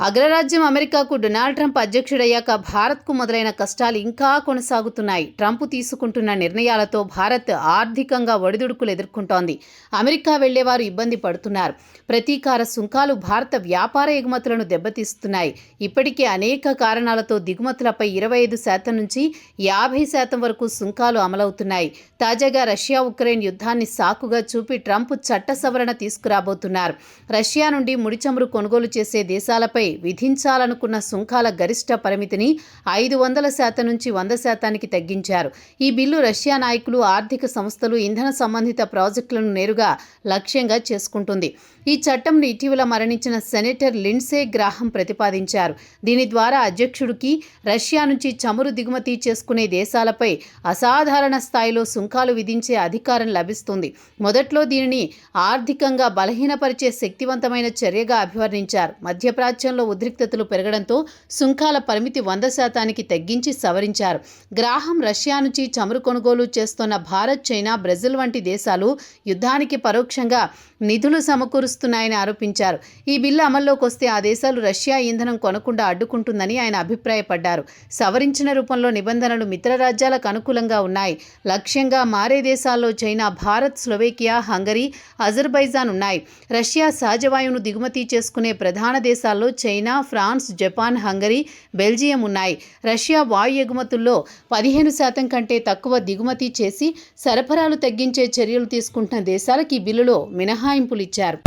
అగ్రరాజ్యం అమెరికాకు Donald Trump అధ్యక్షుడయ్యాక భారత్కు మొదలైన కష్టాలు ఇంకా కొనసాగుతున్నాయి. ట్రంప్ తీసుకుంటున్న నిర్ణయాలతో భారత్ ఆర్థికంగా ఒడిదుడుకులు ఎదుర్కొంటోంది. అమెరికా వెళ్లేవారు ఇబ్బంది పడుతున్నారు. ప్రతీకార సుంకాలు భారత వ్యాపార ఎగుమతులను దెబ్బతీస్తున్నాయి. ఇప్పటికే అనేక కారణాలతో దిగుమతులపై 25% నుంచి 50% వరకు సుంకాలు అమలవుతున్నాయి. తాజాగా రష్యా ఉక్రెయిన్ యుద్ధాన్ని సాకుగా చూపి ట్రంప్ చట్ట సవరణ తీసుకురాబోతున్నారు. రష్యా నుండి ముడి చమురు కొనుగోలు చేసే దేశాలపై విధించాలనుకున్న సుంకాల గరిష్ట పరిమితిని 500% నుంచి 100%కి తగ్గించారు. ఈ బిల్లు రష్యా నాయకులు, ఆర్థిక సంస్థలు, ఇంధన సంబంధిత ప్రాజెక్టులను నేరుగా లక్ష్యంగా చేసుకుంటుంది. ఈ చట్టంను ఇటీవల మరణించిన సెనేటర్ లిండ్సే గ్రాహం ప్రతిపాదించారు. దీని ద్వారా అధ్యక్షుడికి రష్యా నుంచి చమురు దిగుమతి చేసుకునే దేశాలపై అసాధారణ స్థాయిలో సుంకాలు విధించే అధికారం లభిస్తుంది. మొదట్లో దీనిని ఆర్థికంగా బలహీనపరిచే శక్తివంతమైన చర్యగా అభివర్ణించారు. మధ్యప్రాచ్యంలో ఉద్రిక్తతలు పెరగడంతో సుంకాల పరిమితి 100%కి తగ్గించి సవరించారు. గ్రాహం రష్యా నుంచి చమురు కొనుగోలు చేస్తున్న భారత్, చైనా, బ్రెజిల్ వంటి దేశాలు యుద్ధానికి పరోక్షంగా నిధులు సమకూరుస్తున్నాయని ఆరోపించారు. ఈ బిల్లు అమల్లోకి వస్తే ఆ దేశాలు రష్యా ఇంధనం కొనకుండా అడ్డుకుంటుందని ఆయన అభిప్రాయపడ్డారు. సవరించిన రూపంలో నిబంధనలు మిత్ర రాజ్యాలకు అనుకూలంగా ఉన్నాయి. లక్ష్యంగా మారే దేశాల్లో China, Bharat, Slovakia, Hungary, Azerbaijan ఉన్నాయి. రష్యా సహజవాయువును దిగుమతి చేసుకునే ప్రధాన దేశాల్లో China, France, Japan, Hungary, Belgium ఉన్నాయి. రష్యా వాయు ఎగుమతుల్లో 15% కంటే తక్కువ దిగుమతి చేసి సరఫరాలు తగ్గించే చర్యలు తీసుకుంటున్న దేశాలకు ఈ బిల్లులో మినహాయింపులు ఇచ్చారు.